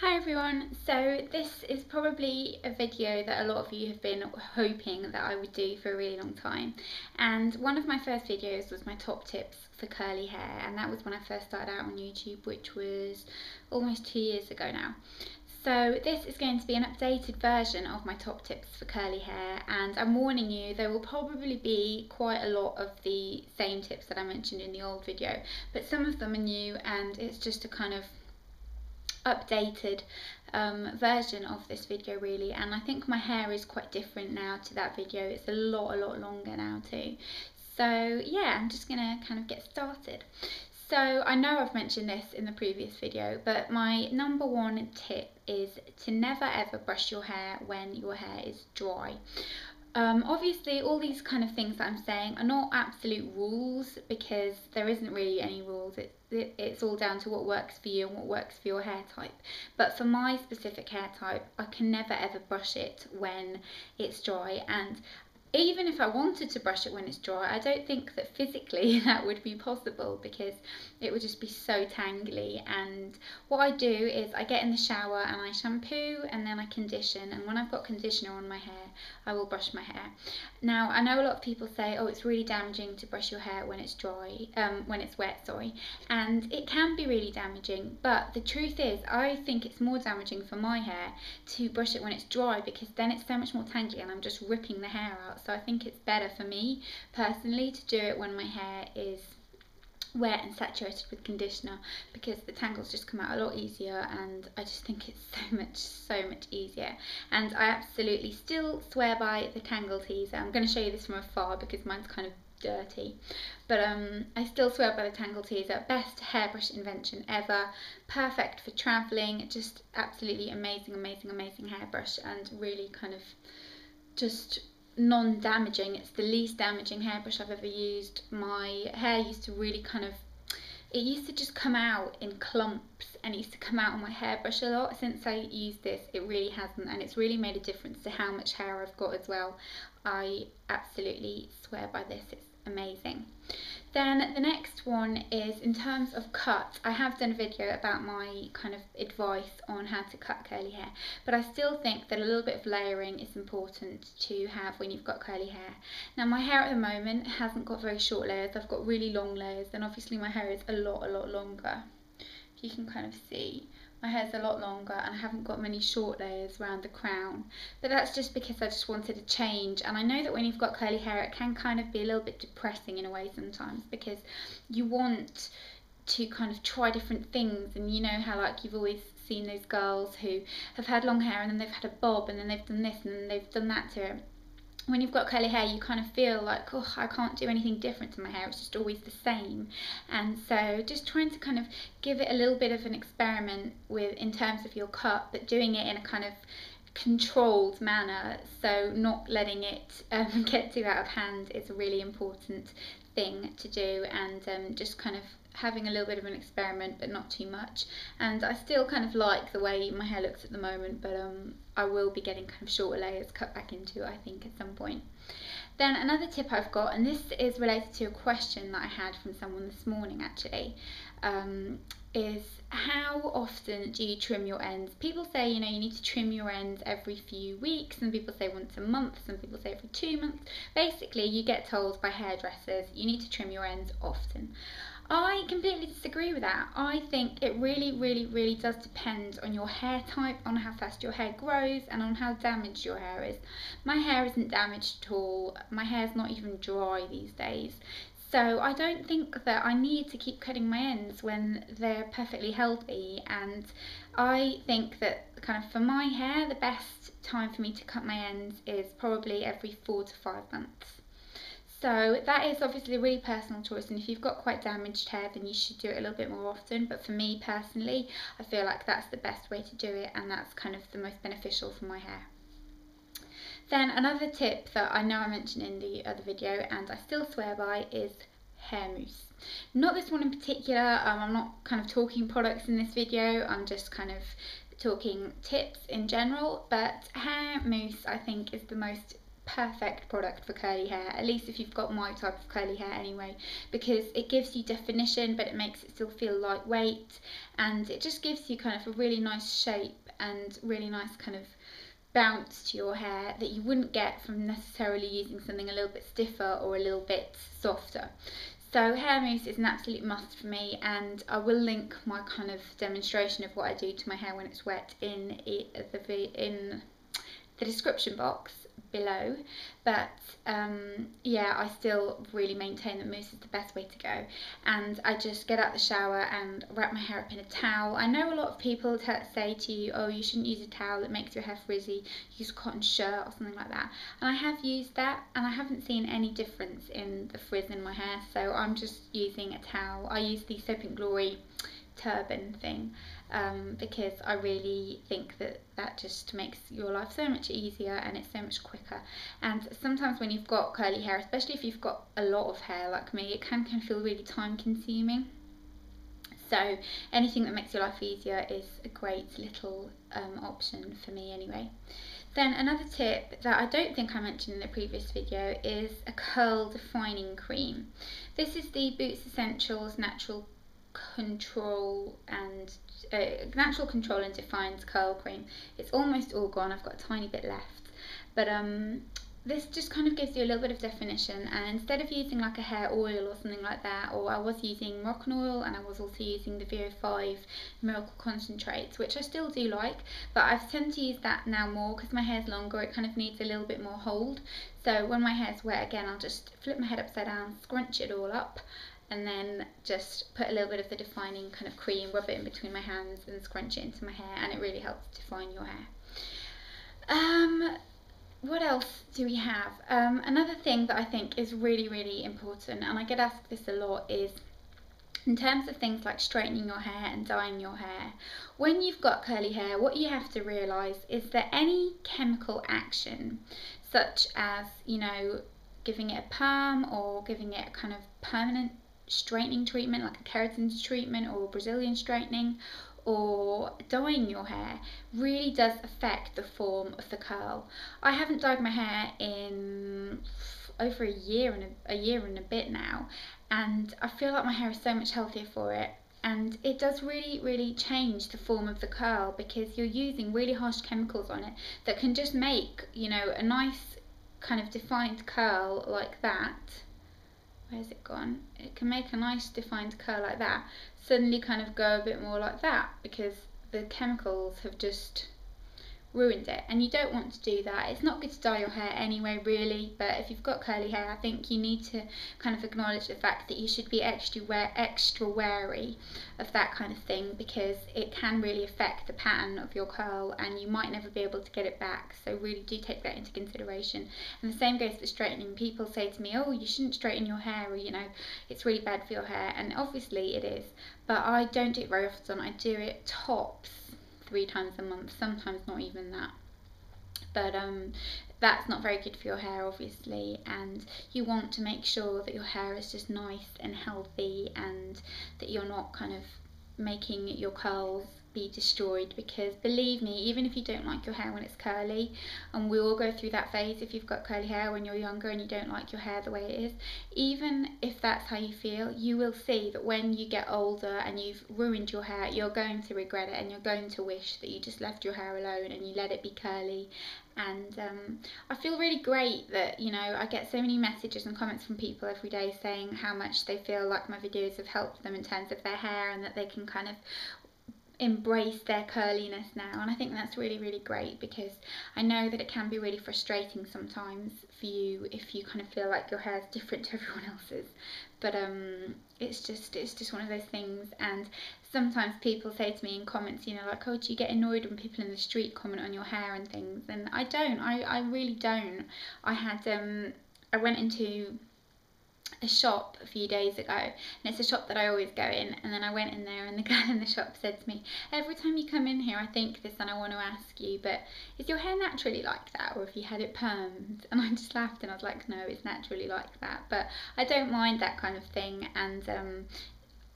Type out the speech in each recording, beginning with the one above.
Hi everyone, so this is probably a video that a lot of you have been hoping that I would do for a really long time, and one of my first videos was my top tips for curly hair, and that was when I first started out on YouTube, which was almost 2 years ago now. So this is going to be an updated version of my top tips for curly hair, and I'm warning you, there will probably be quite a lot of the same tips that I mentioned in the old video, but some of them are new and it's just a kind of updated version of this video really, and I think my hair is quite different now to that video. It's a lot longer now too. So yeah, I'm just gonna kind of get started. So I know I've mentioned this in the previous video, but my number one tip is to never ever brush your hair when your hair is dry. Obviously all these kind of things that I'm saying are not absolute rules, because there isn't really any rules. It's all down to what works for you and what works for your hair type. But for my specific hair type, I can never ever brush it when it's dry, and even if I wanted to brush it when it's dry, I don't think that physically that would be possible, because it would just be so tangly. And what I do is I get in the shower and I shampoo and then I condition, and when I've got conditioner on my hair I will brush my hair. Now I know a lot of people say, oh, it's really damaging to brush your hair when it's dry, when it's wet, sorry, and it can be really damaging, but the truth is I think it's more damaging for my hair to brush it when it's dry, because then it's so much more tangly and I'm just ripping the hair out. So I think it's better for me personally to do it when my hair is wet and saturated with conditioner, because the tangles just come out a lot easier, and I just think it's so much easier. And I absolutely still swear by the Tangle Teezer. I'm going to show you this from afar because mine's kind of dirty, but I still swear by the Tangle Teezer. Best hairbrush invention ever, perfect for travelling, just absolutely amazing hairbrush, and really kind of just non-damaging. It's the least damaging hairbrush I've ever used. My hair used to really kind of, it used to just come out in clumps, and it used to come out on my hairbrush a lot. Since I used this, it really hasn't, and it's really made a difference to how much hair I've got as well. I absolutely swear by this, it's amazing. Then the next one is in terms of cut. I have done a video about my kind of advice on how to cut curly hair, but I still think that a little bit of layering is important to have when you've got curly hair. Now my hair at the moment hasn't got very short layers, I've got really long layers, and obviously my hair is a lot longer. If you can kind of see, my hair's a lot longer and I haven't got many short layers around the crown, but that's just because I just wanted a change. And I know that when you've got curly hair it can kind of be a little bit depressing in a way sometimes, because you want to kind of try different things, and you know how like you've always seen those girls who have had long hair and then they've had a bob and then they've done this and then they've done that to it. When you've got curly hair you kind of feel like, oh, I can't do anything different to my hair, it's just always the same. And so just trying to kind of give it a little bit of an experiment with, in terms of your cut, but doing it in a kind of controlled manner, so not letting it get too out of hand is a really important thing to do, and just kind of having a little bit of an experiment but not too much. And I still kind of like the way my hair looks at the moment, but I will be getting kind of shorter layers cut back into, I think, at some point. Then another tip I've got, and this is related to a question that I had from someone this morning actually, is how often do you trim your ends? People say, you know, you need to trim your ends every few weeks, some people say once a month, some people say every 2 months. Basically you get told by hairdressers you need to trim your ends often. I completely disagree with that. I think it really does depend on your hair type, on how fast your hair grows, and on how damaged your hair is. My hair isn't damaged at all. My hair's not even dry these days. So I don't think that I need to keep cutting my ends when they're perfectly healthy, and I think that kind of for my hair the best time for me to cut my ends is probably every 4 to 5 months. So that is obviously a really personal choice, and if you've got quite damaged hair then you should do it a little bit more often, but for me personally I feel like that's the best way to do it, and that's kind of the most beneficial for my hair. Then another tip that I know I mentioned in the other video and I still swear by is hair mousse. Not this one in particular, I'm not kind of talking products in this video, I'm just kind of talking tips in general, but hair mousse I think is the most perfect product for curly hair, at least if you've got my type of curly hair anyway, because it gives you definition but it makes it still feel lightweight, and it just gives you kind of a really nice shape and really nice kind of bounce to your hair that you wouldn't get from necessarily using something a little bit stiffer or a little bit softer. So hair mousse is an absolute must for me, and I will link my kind of demonstration of what I do to my hair when it's wet in the description box below. But yeah, I still really maintain that mousse is the best way to go, and I just get out the shower and wrap my hair up in a towel. I know a lot of people say to you, oh, you shouldn't use a towel, it makes your hair frizzy, use a cotton shirt or something like that, and I have used that and I haven't seen any difference in the frizz in my hair, so I'm just using a towel. I use the Soap and Glory turban thing, because I really think that that just makes your life so much easier and it's so much quicker. And sometimes when you've got curly hair, especially if you've got a lot of hair like me, it can feel really time consuming. So anything that makes your life easier is a great little option for me anyway. Then another tip that I don't think I mentioned in the previous video is a curl defining cream. This is the Boots Essentials Natural Control and Defined Curl Cream. It's almost all gone, I've got a tiny bit left, but this just kind of gives you a little bit of definition, and instead of using like a hair oil or something like that, or I was using Moroccan oil and I was also using the VO5 Miracle Concentrates, which I still do like, but I've tend to use that now more because my hair's longer, it kind of needs a little bit more hold. So when my hair's wet again, I'll just flip my head upside down, scrunch it all up, and then just put a little bit of the defining kind of cream, rub it in between my hands and scrunch it into my hair, and it really helps define your hair. What else do we have? Another thing that I think is really, really important, and I get asked this a lot, is in terms of things like straightening your hair and dyeing your hair. When you've got curly hair, what you have to realise is that any chemical action, such as, you know, giving it a perm or giving it a kind of permanent straightening treatment like a keratin treatment or Brazilian straightening, or dyeing your hair, really does affect the form of the curl. I haven't dyed my hair in over a year and a bit now, and I feel like my hair is so much healthier for it, and it does really change the form of the curl because you're using really harsh chemicals on it that can just make, you know, a nice kind of defined curl like that. Where's it gone? It can make a nice defined curl like that suddenly kind of go a bit more like that because the chemicals have just ruined it, and you don't want to do that. It's not good to dye your hair anyway, really, but if you've got curly hair, I think you need to kind of acknowledge the fact that you should be extra wary of that kind of thing, because it can really affect the pattern of your curl and you might never be able to get it back. So really do take that into consideration. And the same goes for straightening. People say to me, oh, you shouldn't straighten your hair, or, you know, it's really bad for your hair, and obviously it is, but I don't do it very often. I do it tops 3 times a month, sometimes not even that. But that's not very good for your hair, obviously, and you want to make sure that your hair is just nice and healthy, and that you're not kind of making your curls be destroyed, because believe me, even if you don't like your hair when it's curly, and we all go through that phase if you've got curly hair when you're younger and you don't like your hair the way it is, even if that's how you feel, you will see that when you get older and you've ruined your hair, you're going to regret it, and you're going to wish that you just left your hair alone and you let it be curly. And I feel really great that, you know, I get so many messages and comments from people every day saying how much they feel like my videos have helped them in terms of their hair, and that they can kind of embrace their curliness now. And I think that's really great, because I know that it can be really frustrating sometimes for you if you kind of feel like your hair is different to everyone else's, but it's just one of those things. And sometimes people say to me in comments, you know, like, oh, do you get annoyed when people in the street comment on your hair and things? And I don't. I really don't. I went into a shop a few days ago, and it's a shop that I always go in, and then I went in there and the girl in the shop said to me, every time you come in here I think this and I want to ask you, but is your hair naturally like that, or have you had it permed? And I just laughed and I was like, no, it's naturally like that, but I don't mind that kind of thing. And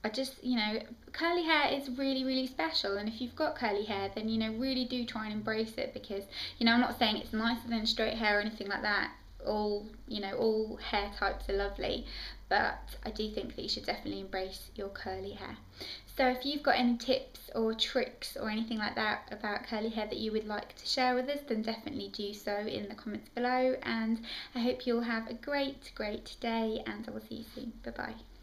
I just, you know, curly hair is really special, and if you've got curly hair, then, you know, really do try and embrace it, because, you know, I'm not saying it's nicer than straight hair or anything like that. all, you know, all hair types are lovely, but I do think that you should definitely embrace your curly hair. So if you've got any tips or tricks or anything like that about curly hair that you would like to share with us, then definitely do so in the comments below, and I hope you'll have a great day, and I will see you soon. Bye bye.